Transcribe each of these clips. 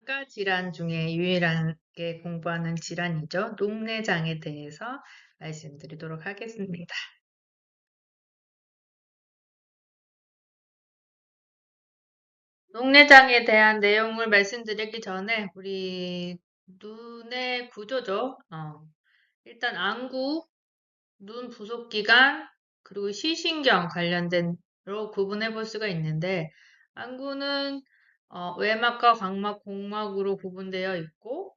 가 질환 중에 유일하게 공부하는 질환이죠. 녹내장에 대해서 말씀드리도록 하겠습니다. 녹내장에 대한 내용을 말씀드리기 전에 우리 눈의 구조죠. 일단 안구, 눈 부속기관, 그리고 시신경 관련된로 구분해 볼 수가 있는데 안구는 외막과 광막, 공막으로 구분되어 있고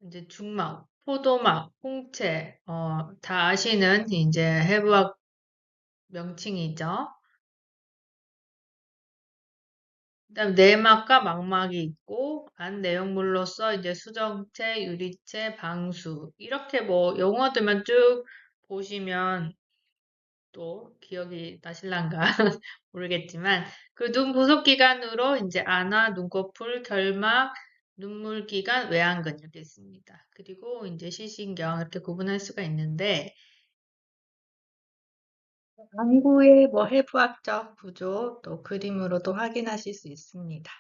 이제 중막, 포도막, 홍채, 다 아시는 이제 해부학 명칭이죠. 그다음 내막과 망막이 있고 안 내용물로서 이제 수정체, 유리체, 방수 이렇게 뭐 용어들만 쭉 보시면 또 기억이 나실란가 모르겠지만 그 눈 부속 기관으로 이제 안화, 눈꺼풀, 결막, 눈물 기관, 외안근 이렇게 있습니다. 그리고 이제 시신경 이렇게 구분할 수가 있는데 안구의 뭐 해부학적 구조 또 그림으로도 확인하실 수 있습니다.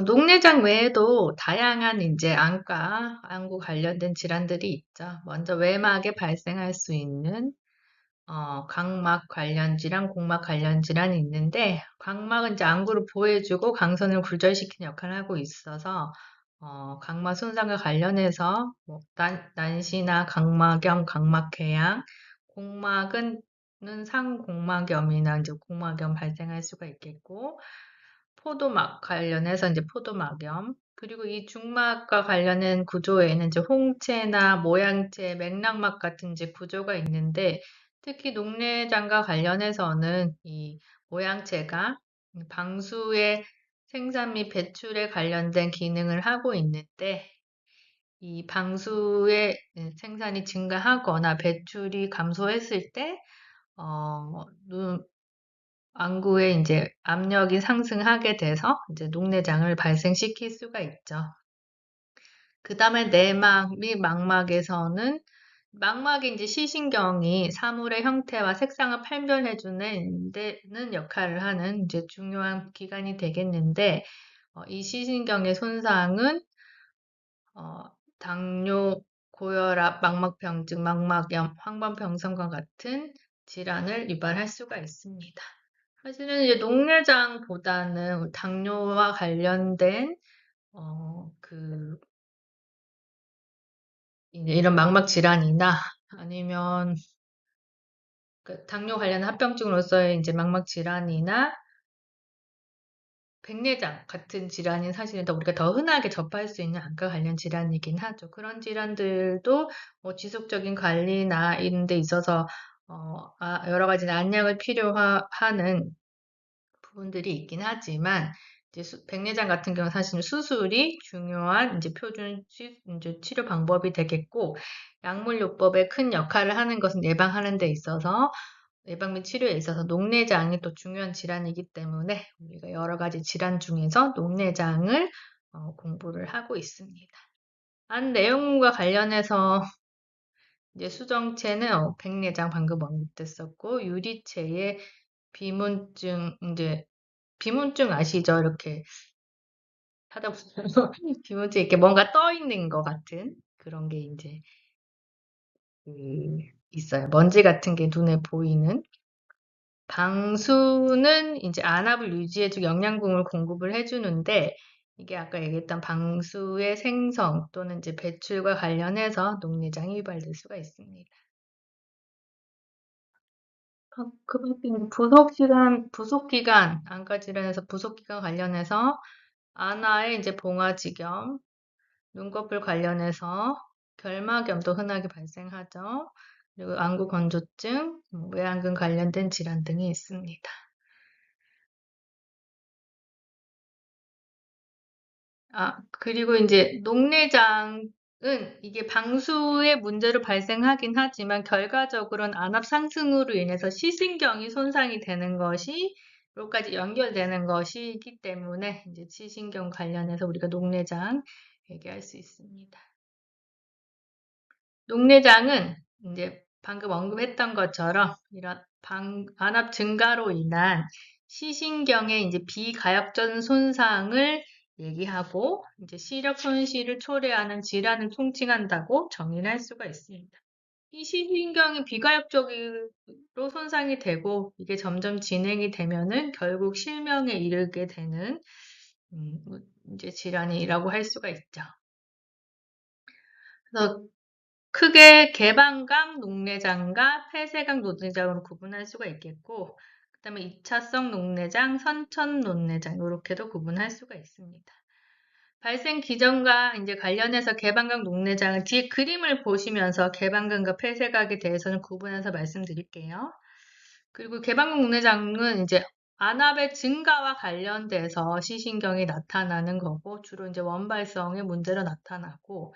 녹내장 외에도 다양한 이제 안과, 안구 관련된 질환들이 있죠. 먼저 외막에 발생할 수 있는 각막 관련 질환, 공막 관련 질환이 있는데 각막은 이제 안구를 보호해주고 강선을 굴절시키는 역할을 하고 있어서 각막 손상과 관련해서 뭐 난시나 각막염, 각막궤양, 공막은 상공막염이나 이제 공막염 발생할 수가 있겠고 포도막 관련해서 이제 포도막염 그리고 이 중막과 관련된 구조에는 이제 홍채나 모양채, 맥락막 같은 이제 구조가 있는데 특히 녹내장과 관련해서는 이 모양체가 방수의 생산 및 배출에 관련된 기능을 하고 있는데 이 방수의 생산이 증가하거나 배출이 감소했을 때 안구에 이제 압력이 상승하게 돼서 이제 녹내장을 발생시킬 수가 있죠. 그 다음에 내막 및 망막에서는 망막이 이제 시신경이 사물의 형태와 색상을 판별해주는 데는 역할을 하는 이제 중요한 기관이 되겠는데, 이 시신경의 손상은, 당뇨, 고혈압, 망막병증, 망막염, 황반병성과 같은 질환을 유발할 수가 있습니다. 사실은 이제 녹내장보다는 당뇨와 관련된, 이런 망막 질환이나 아니면 당뇨 관련 합병증으로서의 이제 망막 질환이나 백내장 같은 질환이 사실은 우리가 더 흔하게 접할 수 있는 안과 관련 질환이긴 하죠. 그런 질환들도 뭐 지속적인 관리나 이런 데 있어서 여러 가지 안약을 필요하는 부분들이 있긴 하지만 이제 백내장 같은 경우는 사실 수술이 중요한 이제 표준 이제 치료 방법이 되겠고 약물요법에 큰 역할을 하는 것은 예방하는 데 있어서 예방 및 치료에 있어서 녹내장이 또 중요한 질환이기 때문에 우리가 여러 가지 질환 중에서 녹내장을 공부를 하고 있습니다. 안 내용과 관련해서 이제 수정체는 백내장 방금 언급됐었고 유리체의 비문증 이제 비문증 아시죠? 이렇게 하다 보면 비문증 이렇게 뭔가 떠 있는 것 같은 그런 게 이제 있어요. 먼지 같은 게 눈에 보이는. 방수는 이제 안압을 유지해주고 영양분을 공급을 해주는데 이게 아까 얘기했던 방수의 생성 또는 이제 배출과 관련해서 녹내장이 유발될 수가 있습니다. 그 밖에 부속기관, 안과 질환에서 부속기관 관련해서 안화의 이제 봉화지겸, 눈꺼풀 관련해서 결막염도 흔하게 발생하죠. 그리고 안구 건조증, 외안근 관련된 질환 등이 있습니다. 그리고 이제 녹내장은 이게 방수의 문제로 발생하긴 하지만 결과적으로는 안압 상승으로 인해서 시신경이 손상이 되는 것이 로까지 연결되는 것이기 때문에 이제 시신경 관련해서 우리가 녹내장 얘기할 수 있습니다. 녹내장은 이제 방금 언급했던 것처럼 이런 안압 증가로 인한 시신경의 이제 비가역전 손상을 얘기하고 이제 시력 손실을 초래하는 질환을 통칭한다고 정의를 할 수가 있습니다. 이 시신경이 비가역적으로 손상이 되고 이게 점점 진행이 되면은 결국 실명에 이르게 되는 이제 질환이라고 할 수가 있죠. 그래서 크게 개방각 녹내장과 폐쇄각 녹내장으로 구분할 수가 있겠고, 그 다음에 2차성 녹내장, 선천 녹내장 이렇게도 구분할 수가 있습니다. 발생 기전과 이제 관련해서 개방각 녹내장은 뒤에 그림을 보시면서 개방각과 폐쇄각에 대해서는 구분해서 말씀드릴게요. 그리고 개방각 녹내장은 이제 안압의 증가와 관련돼서 시신경이 나타나는 거고 주로 이제 원발성의 문제로 나타나고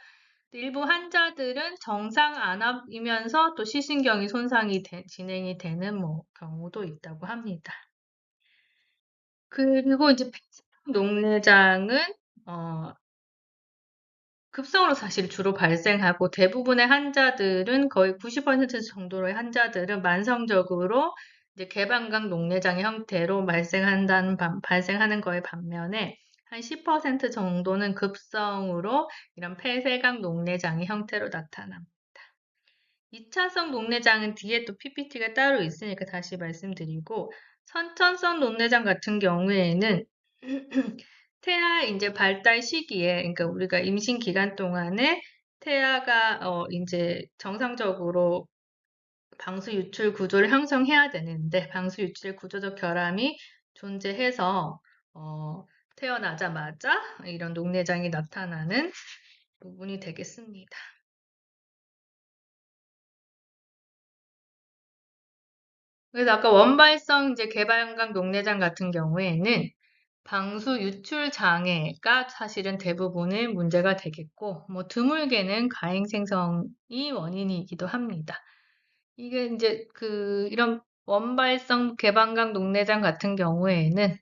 일부 환자들은 정상 안압이면서 또 시신경이 손상이 진행이 되는 경우도 있다고 합니다. 그리고 이제 폐쇄각 녹내장은 급성으로 사실 주로 발생하고 대부분의 환자들은 거의 90% 정도의 환자들은 만성적으로 이제 개방각 녹내장의 형태로 발생하는 거에 반면에 한 10% 정도는 급성으로 이런 폐쇄각 녹내장의 형태로 나타납니다. 2차성 녹내장은 뒤에 또 PPT가 따로 있으니까 다시 말씀드리고 선천성 녹내장 같은 경우에는 태아 이제 발달 시기에, 그러니까 우리가 임신 기간 동안에 태아가 이제 정상적으로 방수 유출 구조를 형성해야 되는데 방수 유출 구조적 결함이 존재해서 태어나자마자 이런 녹내장이 나타나는 부분이 되겠습니다. 그래서 아까 원발성 이제 개방각 녹내장 같은 경우에는 방수 유출 장애가 사실은 대부분의 문제가 되겠고, 드물게는 가행 생성이 원인이기도 합니다. 이게 이제 이런 원발성 개방각 녹내장 같은 경우에는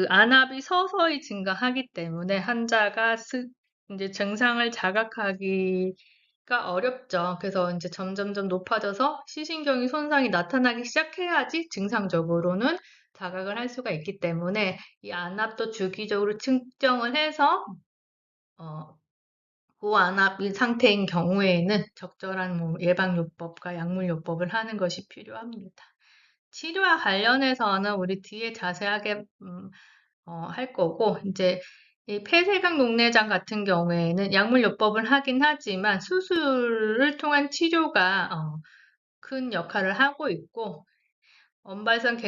안압이 서서히 증가하기 때문에 환자가 이제 증상을 자각하기가 어렵죠. 그래서 이제 점점점 높아져서 시신경이 손상이 나타나기 시작해야지 증상적으로는 자각을 할 수가 있기 때문에 이 안압도 주기적으로 측정을 해서 고안압 상태인 경우에는 적절한 예방요법과 약물요법을 하는 것이 필요합니다. 치료와 관련해서는 우리 뒤에 자세하게 할 거고, 이제 이 폐쇄각 녹내장 같은 경우에는 약물요법을 하긴 하지만 수술을 통한 치료가 큰 역할을 하고 있고, 원발성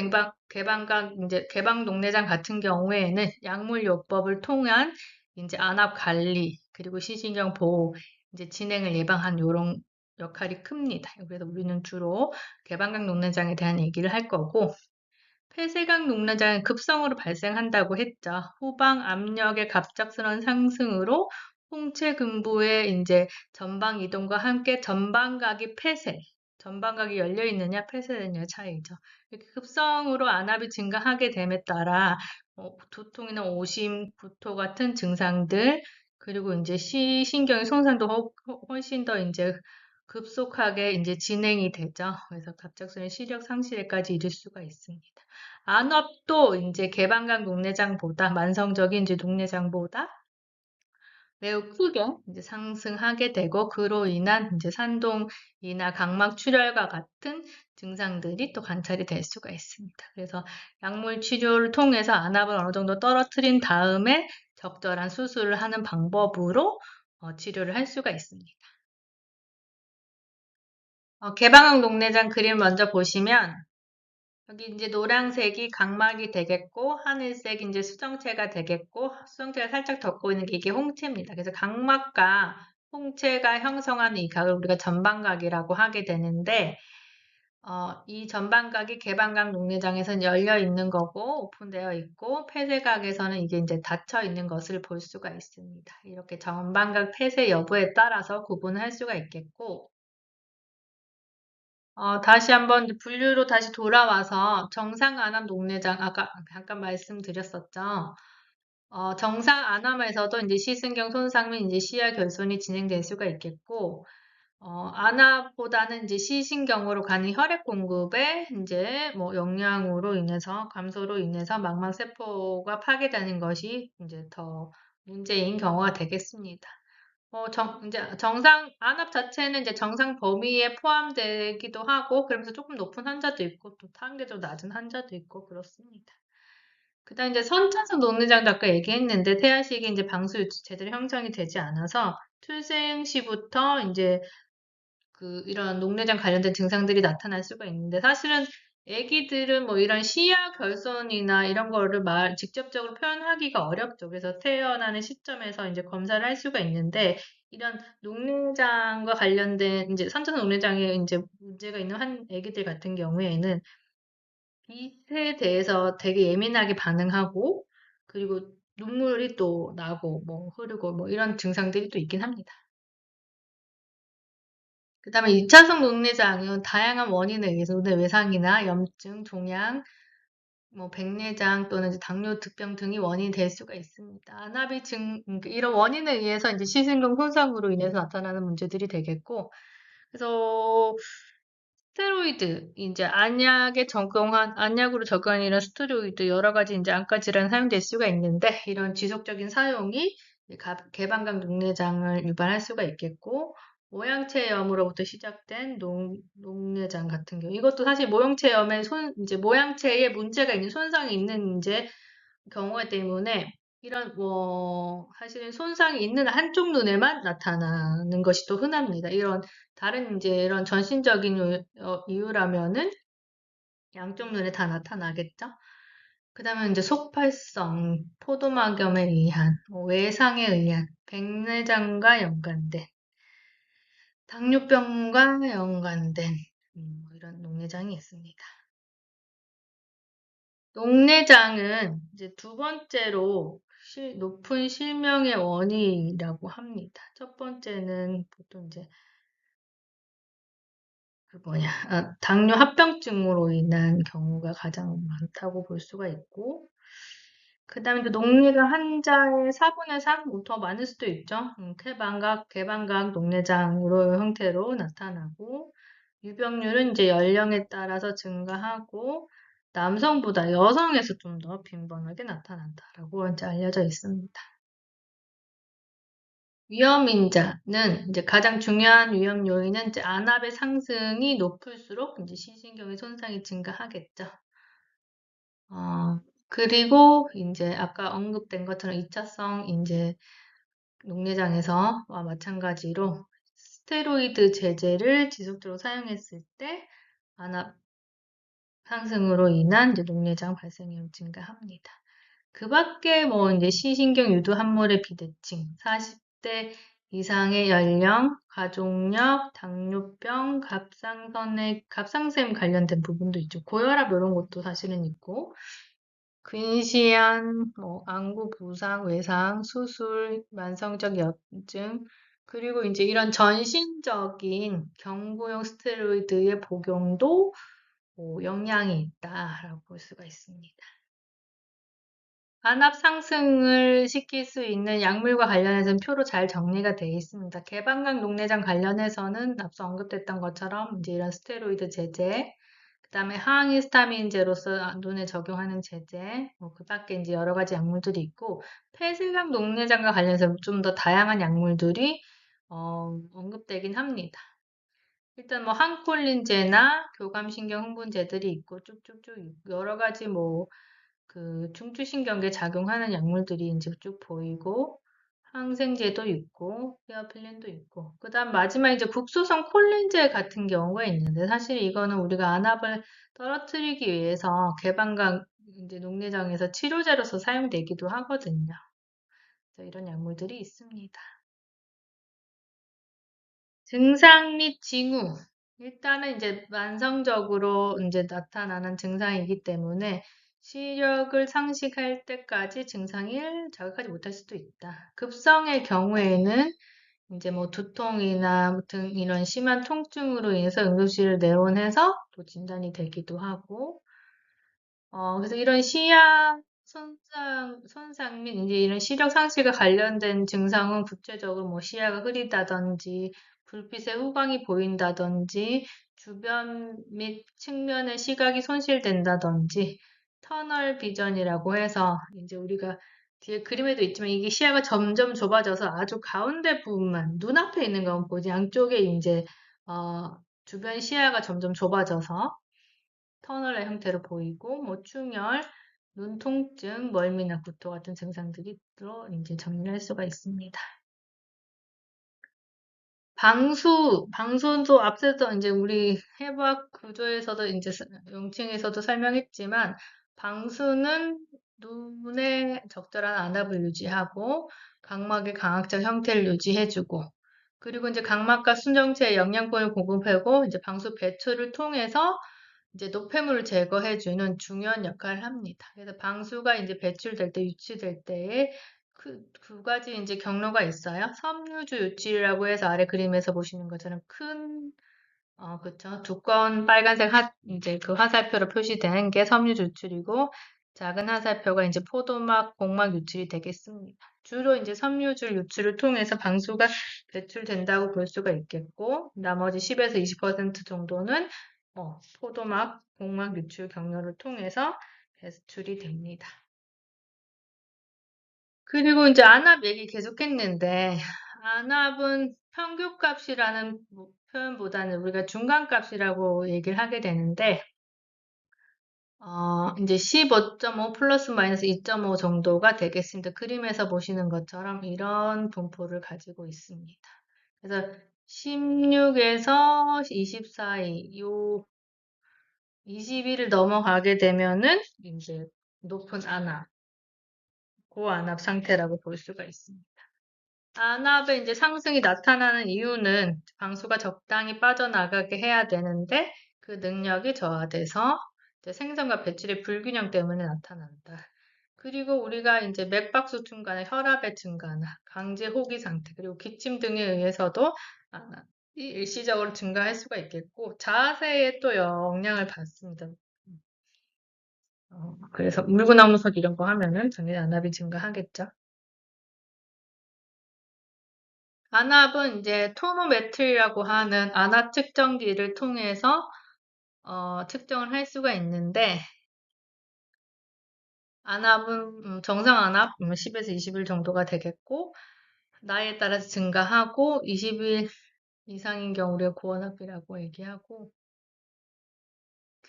개방각 이제 개방 녹내장 같은 경우에는 약물요법을 통한 이제 안압 관리 그리고 시신경 보호 이제 진행을 예방한 이런 역할이 큽니다. 그래서 우리는 주로 개방각 녹내장에 대한 얘기를 할 거고, 폐쇄각 녹내장은 급성으로 발생한다고 했죠. 후방 압력의 갑작스러운 상승으로 홍채 근부의 이제 전방 이동과 함께 전방각이 열려 있느냐 폐쇄되느냐 차이죠. 이렇게 급성으로 안압이 증가하게 됨에 따라 두통이나 오심, 구토 같은 증상들 그리고 이제 시신경의 손상도 훨씬 더 이제 급속하게 이제 진행이 되죠. 그래서 갑작스러운 시력 상실에까지 이를 수가 있습니다. 안압도 이제 개방각 녹내장보다 만성적인 이제 녹내장보다 매우 크게 이제 상승하게 되고 그로 인한 이제 산동이나 각막 출혈과 같은 증상들이 또 관찰이 될 수가 있습니다. 그래서 약물 치료를 통해서 안압을 어느 정도 떨어뜨린 다음에 적절한 수술을 하는 방법으로 치료를 할 수가 있습니다. 개방각 녹내장 그림 먼저 보시면 여기 이제 노란색이 각막이 되겠고 하늘색 이제 수정체가 되겠고 수정체가 살짝 덮고 있는 게 이게 홍채입니다. 그래서 각막과 홍채가 형성하는 이 각을 우리가 전방각이라고 하게 되는데 이 전방각이 개방각 녹내장에서는 열려 있는 거고 오픈되어 있고 폐쇄각에서는 이게 이제 닫혀 있는 것을 볼 수가 있습니다. 이렇게 전방각 폐쇄 여부에 따라서 구분할 수가 있겠고 다시 한번 분류로 다시 돌아와서 정상 안암 녹내장 아까 잠깐 말씀드렸었죠. 정상 안암에서도 이제 시승경 손상 및 이제 시야 결손이 진행될 수가 있겠고 안압보다는 이제 시신경으로 가는 혈액 공급에 이제 뭐 영향으로 인해서 감소로 인해서 망막세포가 파괴되는 것이 이제 더 문제인 경우가 되겠습니다. 이제 안압 자체는 이제 정상 범위에 포함되기도 하고, 그러면서 조금 높은 환자도 있고, 또 상대적으로 낮은 환자도 있고, 그렇습니다. 그다음 이제 선천성 녹내장도 아까 얘기했는데, 태아식이 이제 방수 제대로 형성이 되지 않아서, 출생 시부터 이제 이런 녹내장 관련된 증상들이 나타날 수가 있는데, 사실은 애기들은 뭐 이런 시야 결손이나 이런 거를 직접적으로 표현하기가 어렵죠. 그래서 태어나는 시점에서 이제 검사를 할 수가 있는데, 이런 녹내장과 관련된 이제 선천성 녹내장에 이제 문제가 있는 한 애기들 같은 경우에는 빛에 대해서 되게 예민하게 반응하고, 그리고 눈물이 또 나고 뭐 흐르고 뭐 이런 증상들이 또 있긴 합니다. 그다음에 2차성 녹내장은 다양한 원인에 의해서 눈의 외상이나 염증, 종양, 뭐 백내장 또는 이제 당뇨, 득병 등이 원인이 될 수가 있습니다. 이런 원인에 의해서 이제 시신경 손상으로 인해서 나타나는 문제들이 되겠고, 그래서 스테로이드, 이제 안약으로 적용한 이런 스테로이드 여러 가지 이제 안과 질환 사용될 수가 있는데, 이런 지속적인 사용이 개방각 녹내장을 유발할 수가 있겠고, 모양체염으로부터 시작된 녹내장 같은 경우, 이것도 사실 이제 모양체에 문제가 있는 손상이 있는 이제 경우가 때문에 이런 사실은 손상이 있는 한쪽 눈에만 나타나는 것이 또 흔합니다. 다른 이제 이런 전신적인 이유라면은 양쪽 눈에 다 나타나겠죠. 그다음에 이제 속팔성, 포도막염에 의한, 외상에 의한, 백내장과 연관된, 당뇨병과 연관된 이런 녹내장이 있습니다. 녹내장은 이제 두 번째로 높은 실명의 원인이라고 합니다. 첫 번째는 보통 이제 당뇨 합병증으로 인한 경우가 가장 많다고 볼 수가 있고, 그 다음에 녹내장 환자의 4분의 3, 더 많을 수도 있죠. 개방각 녹내장으로 형태로 나타나고, 유병률은 이제 연령에 따라서 증가하고, 남성보다 여성에서 좀 더 빈번하게 나타난다라고 이제 알려져 있습니다. 위험인자는 이제 가장 중요한 위험 요인은 이제 안압의 상승이 높을수록 이제 시신경의 손상이 증가하겠죠. 그리고 이제 아까 언급된 것처럼 2차성 이제 녹내장에서와 마찬가지로 스테로이드 제제를 지속적으로 사용했을 때 안압 상승으로 인한 이제 녹내장 발생률이 증가합니다. 그 밖에 이제 시신경 유도 함몰의 비대칭, 40대 이상의 연령, 가족력, 당뇨병, 갑상샘 관련된 부분도 있죠. 고혈압 이런 것도 사실은 있고, 근시안, 안구 부상, 외상, 수술, 만성적 염증, 그리고 이제 이런 전신적인 경구용 스테로이드의 복용도 영향이 있다라고 볼 수가 있습니다. 안압 상승을 시킬 수 있는 약물과 관련해서는 표로 잘 정리가 되어 있습니다. 개방각 녹내장 관련해서는 앞서 언급됐던 것처럼 이제 이런 스테로이드 제제, 그 다음에 항히스타민제로서 눈에 적용하는 제제, 그 밖에 이제 여러 가지 약물들이 있고, 폐쇄각 녹내장과 관련해서 좀 더 다양한 약물들이 언급되긴 합니다. 일단 항콜린제나 교감신경 흥분제들이 있고 쭉쭉쭉 여러 가지 중추신경계 작용하는 약물들이 이제 쭉 보이고, 항생제도 있고, 헤어필린도 있고, 그 다음 마지막 이제 국소성 콜린제 같은 경우가 있는데, 사실 이거는 우리가 안압을 떨어뜨리기 위해서 개방각 이제 녹내장에서 치료제로서 사용되기도 하거든요. 그래서 이런 약물들이 있습니다. 증상 및 징후. 일단은 이제 만성적으로 이제 나타나는 증상이기 때문에 시력을 상실할 때까지 증상이 자극하지 못할 수도 있다. 급성의 경우에는 이제 두통이나 등 이런 심한 통증으로 인해서 응급실을 내원해서 또 진단이 되기도 하고, 그래서 이런 시야 손상 및 이제 이런 시력 상실과 관련된 증상은 구체적으로 시야가 흐리다든지 불빛의 후광이 보인다든지, 주변 및 측면의 시각이 손실된다든지, 터널 비전이라고 해서 이제 우리가 뒤에 그림에도 있지만 이게 시야가 점점 좁아져서 아주 가운데 부분만 눈앞에 있는 건 보지 양쪽에 이제 주변 시야가 점점 좁아져서 터널의 형태로 보이고 뭐 충혈, 눈 통증, 멀미나 구토 같은 증상들이 또 이제 정리할 수가 있습니다. 방수도 앞서서 이제 우리 해부학 구조에서도 이제 용층에서도 설명했지만, 방수는 눈의 적절한 안압을 유지하고, 각막의 강압적 형태를 유지해주고, 그리고 이제 각막과 순정체에 영양분을 공급하고, 이제 방수 배출을 통해서 이제 노폐물을 제거해주는 중요한 역할을 합니다. 그래서 방수가 이제 배출될 때, 유치될 때에 두 가지 이제 경로가 있어요. 섬유주 유출이라고 해서 아래 그림에서 보시는 것처럼 그쵸. 두꺼운 빨간색 이제 그 화살표로 표시되는 게 섬유주 유출이고, 작은 화살표가 이제 포도막, 복막 유출이 되겠습니다. 주로 이제 섬유줄 유출을 통해서 방수가 배출된다고 볼 수가 있겠고, 나머지 10에서 20% 정도는 포도막, 복막 유출 경로를 통해서 배출이 됩니다. 그리고 이제 안압 얘기 계속했는데, 안압은 평균값이라는 표현보다는 우리가 중간값이라고 얘기를 하게 되는데, 이제 15.5 플러스 마이너스 2.5 정도가 되겠습니다. 그림에서 보시는 것처럼 이런 분포를 가지고 있습니다. 그래서 16에서 20 사이, 21을 넘어가게 되면은 이제 높은 안압, 고안압 상태라고 볼 수가 있습니다. 안압의 이제 상승이 나타나는 이유는 방수가 적당히 빠져나가게 해야 되는데 그 능력이 저하돼서 이제 생성과 배출의 불균형 때문에 나타난다. 그리고 우리가 이제 맥박수 증가나 혈압의 증가나 강제 호기 상태 그리고 기침 등에 의해서도 안압이 일시적으로 증가할 수가 있겠고 자세에 또 영향을 받습니다. 그래서 물구나무석 이런 거 하면은 당연히 안압이 증가하겠죠. 안압은 이제 토노메트리라고 하는 안압 측정기를 통해서 측정을 할 수가 있는데, 안압은 정상 안압 10에서 20일 정도가 되겠고, 나이에 따라서 증가하고 20일 이상인 경우 우리가 고안압이라고 얘기하고,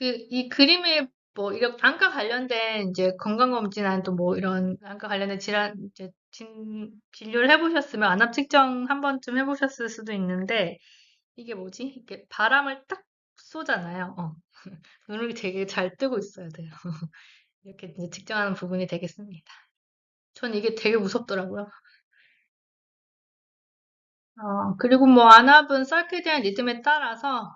이 그림에 뭐 이런 안과 관련된 이제 건강검진이나 또 뭐 이런 안과 관련된 질환 이제 진료를 해보셨으면 안압 측정 한 번쯤 해보셨을 수도 있는데 이게 뭐지? 이렇게 바람을 딱 쏘잖아요. 눈을 되게 잘 뜨고 있어야 돼요. 이렇게 이제 측정하는 부분이 되겠습니다. 전 이게 되게 무섭더라고요. 그리고 뭐 안압은 서케디안 리듬에 따라서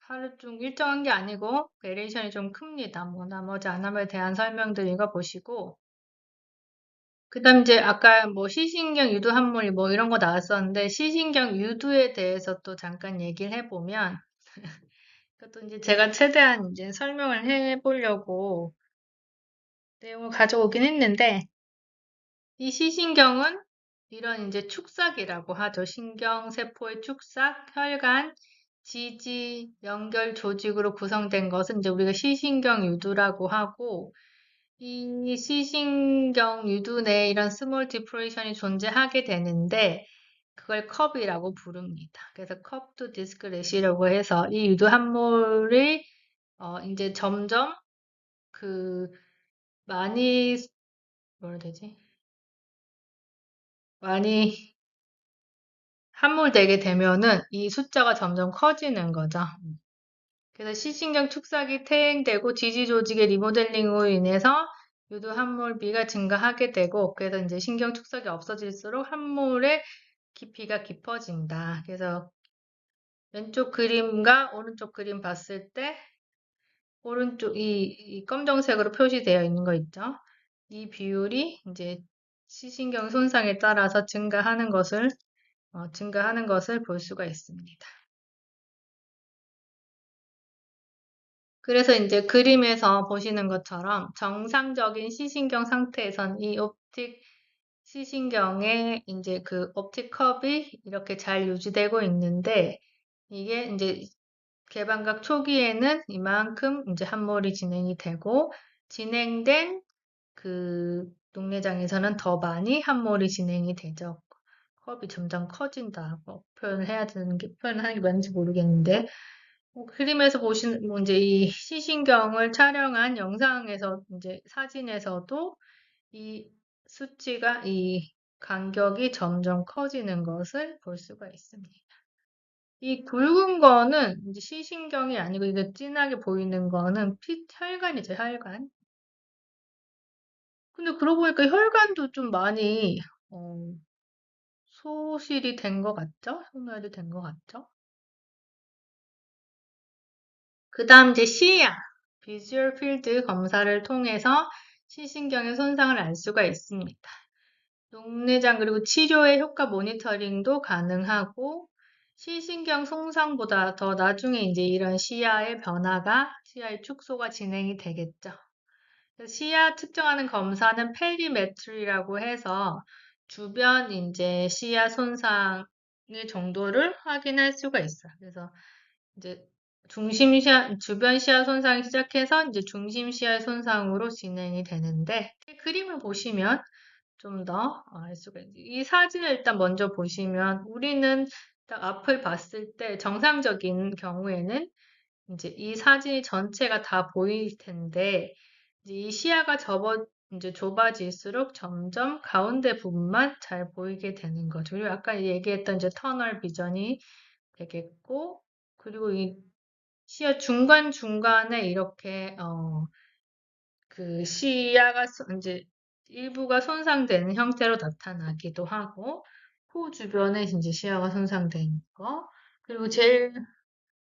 하루 중 일정한 게 아니고 베리에이션이 좀 큽니다. 뭐 나머지 안압에 대한 설명들 읽어보시고 그다음 이제 아까 뭐 시신경 유두 함몰 뭐 이런 거 나왔었는데 시신경 유두에 대해서 또 잠깐 얘기를 해보면 그것도 이제 제가 최대한 이제 설명을 해보려고 내용을 가져오긴 했는데 이 시신경은 이런 이제 축삭이라고 하죠. 신경세포의 축삭, 혈관, 지지, 연결 조직으로 구성된 것은 이제 우리가 시신경 유두라고 하고 이 시신경 유두 내에 이런 스몰 디프레이션이 존재하게 되는데 그걸 컵이라고 부릅니다. 그래서 컵도 디스크렛이라고 해서 이 유두 함몰이 이제 점점 그 많이 뭐라 해야 되지? 많이 함몰되게 되면은 이 숫자가 점점 커지는 거죠. 그래서 시신경 축삭이 퇴행되고 지지 조직의 리모델링으로 인해서 유두 함몰비가 증가하게 되고 그래서 이제 신경 축삭이 없어질수록 함몰의 깊이가 깊어진다. 그래서 왼쪽 그림과 오른쪽 그림 봤을 때 오른쪽 이 검정색으로 표시되어 있는 거 있죠? 이 비율이 이제 시신경 손상에 따라서 증가하는 것을 볼 수가 있습니다. 그래서 이제 그림에서 보시는 것처럼 정상적인 시신경 상태에선 이 옵틱 시신경에 이제 그 옵틱 컵이 이렇게 잘 유지되고 있는데 이게 이제 개방각 초기에는 이만큼 이제 함몰이 진행이 되고 진행된 그 녹내장에서는 더 많이 함몰이 진행이 되죠. 컵이 점점 커진다. 뭐 표현해야 되는 게 표현하는 게 맞는지 모르겠는데 그림에서 보시는 뭐 이제 이 시신경을 촬영한 영상에서 이제 사진에서도 이 수치가 이 간격이 점점 커지는 것을 볼 수가 있습니다. 이 굵은 거는 이제 시신경이 아니고 이게 진하게 보이는 거는 혈관이죠, 혈관. 근데 그러고 보니까 혈관도 좀 많이 어, 소실이 된 것 같죠? 소멸이 된 것 같죠? 그 다음 이제 시야, 비주얼 필드 검사를 통해서 시신경의 손상을 알 수가 있습니다. 녹내장 그리고 치료의 효과 모니터링도 가능하고 시신경 손상보다 더 나중에 이제 이런 시야의 변화가 시야의 축소가 진행이 되겠죠. 시야 측정하는 검사는 펠리메트리라고 해서 주변 이제 시야 손상의 정도를 확인할 수가 있어요. 그래서 이제 중심 시야, 주변 시야 손상이 시작해서 이제 중심 시야 손상으로 진행이 되는데 그림을 보시면 좀 더 알 수가 있어요. 이 사진을 일단 먼저 보시면 우리는 딱 앞을 봤을 때 정상적인 경우에는 이제 이 사진이 전체가 다 보일 텐데 이제 이 시야가 이제 좁아질수록 점점 가운데 부분만 잘 보이게 되는 거죠. 그리고 아까 얘기했던 이제 터널 비전이 되겠고 그리고 이 시야 중간중간에 이렇게 그 시야가 이제 일부가 손상되는 형태로 나타나기도 하고 코 주변에 이제 시야가 손상된 거 그리고 제일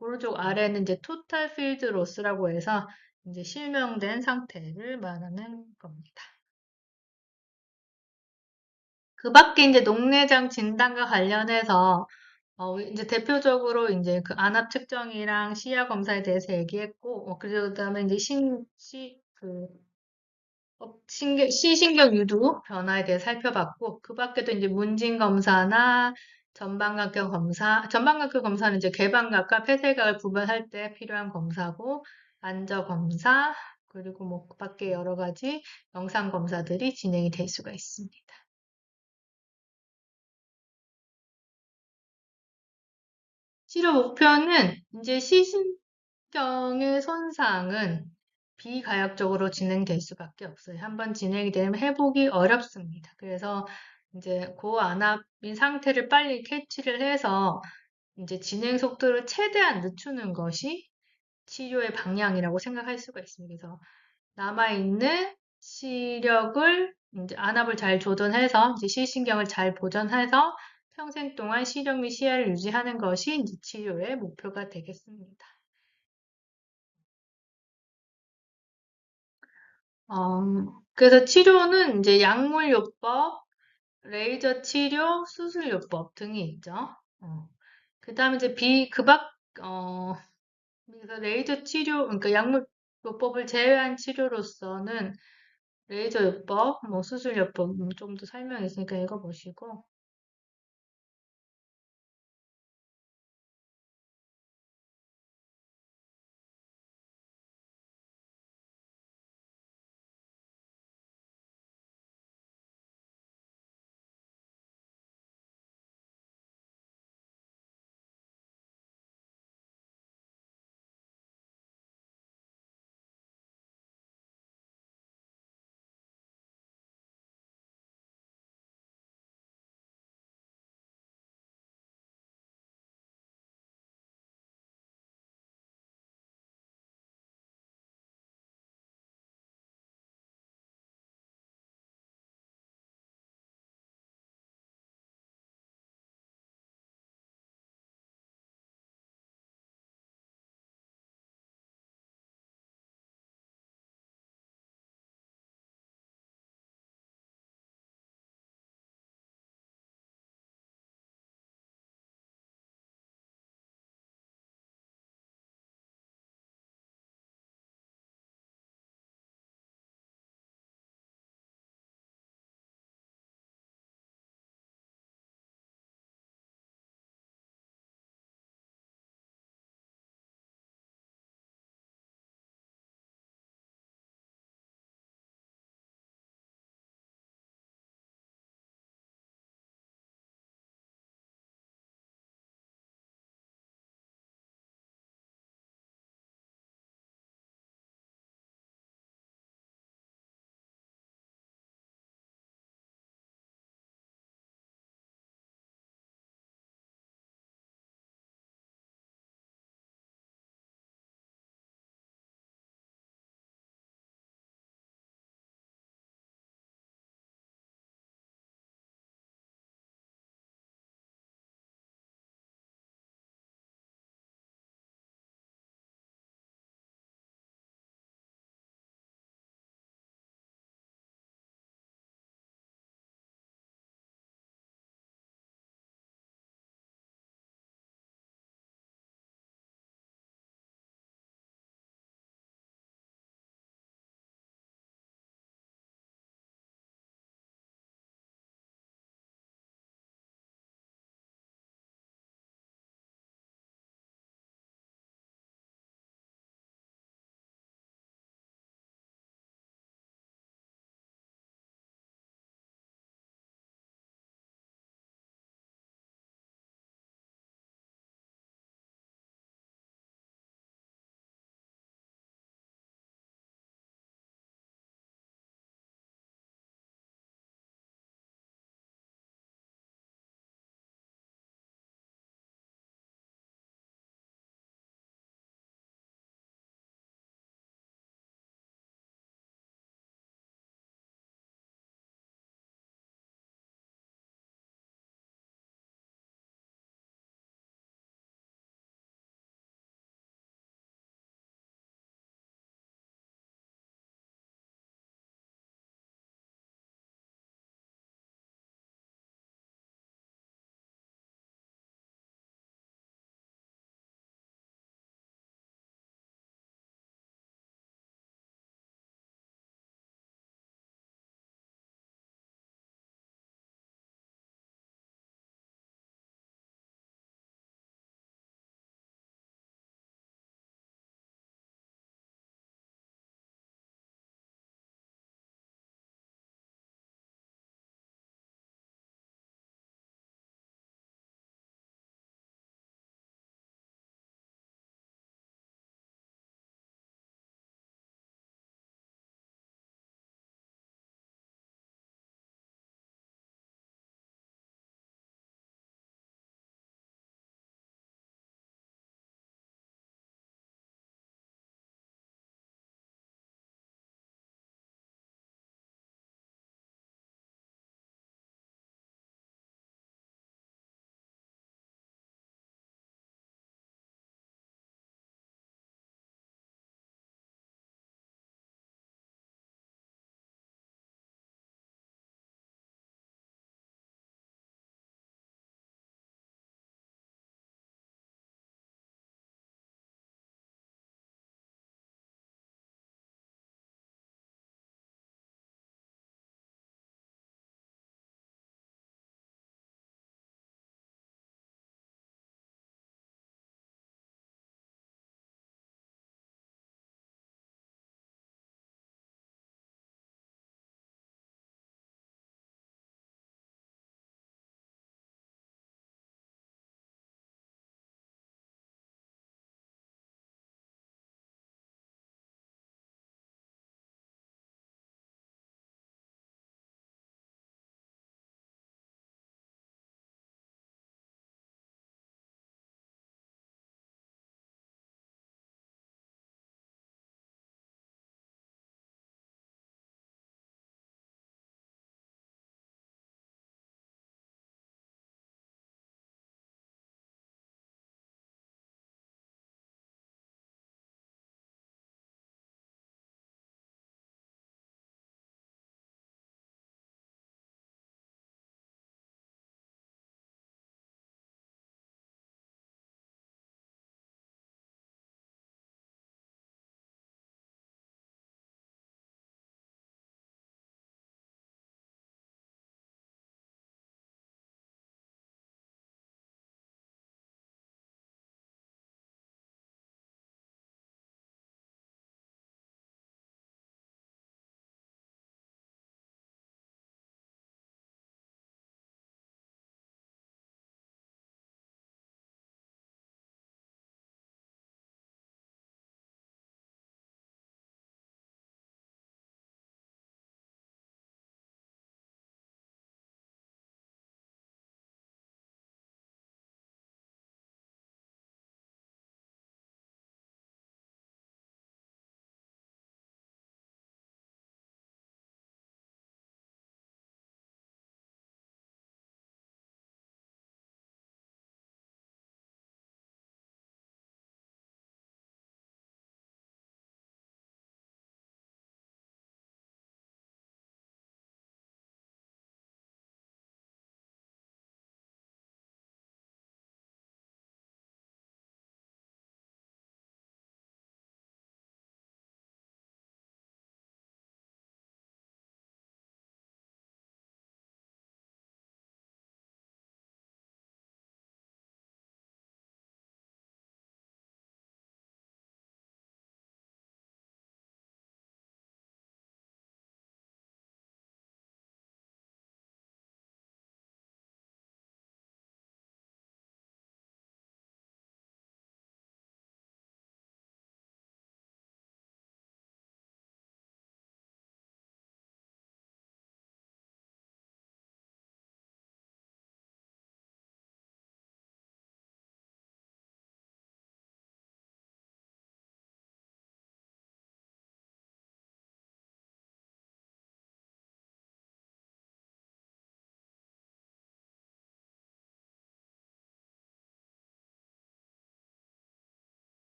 오른쪽 아래는 이제 토탈 필드 로스라고 해서 이제 실명된 상태를 말하는 겁니다. 그 밖에 이제 녹내장 진단과 관련해서 이제 대표적으로 이제 그 안압 측정이랑 시야 검사에 대해서 얘기했고, 그다음에 이제 시신경 유두 변화에 대해 살펴봤고, 그 밖에도 이제 문진 검사나 전방각경 검사, 전방각경 검사는 이제 개방각과 폐쇄각을 구별할 때 필요한 검사고, 안저 검사, 그리고 뭐 그 밖에 여러 가지 영상 검사들이 진행이 될 수가 있습니다. 치료 목표는 이제 시신경의 손상은 비가역적으로 진행될 수밖에 없어요. 한번 진행이 되면 회복이 어렵습니다. 그래서 이제 고안압인 상태를 빨리 캐치를 해서 이제 진행 속도를 최대한 늦추는 것이 치료의 방향이라고 생각할 수가 있습니다. 그래서 남아있는 시력을 이제 안압을 잘 조절해서 이제 시신경을 잘 보존해서 평생 동안 시력 및 시야를 유지하는 것이 이제 치료의 목표가 되겠습니다. 그래서 치료는 이제 약물요법, 레이저 치료, 수술요법 등이 있죠. 그 다음에 이제 어, 그래서 레이저 치료, 그러니까 약물요법을 제외한 치료로서는 레이저 요법, 뭐 수술 요법 좀 더 설명이 있으니까 읽어보시고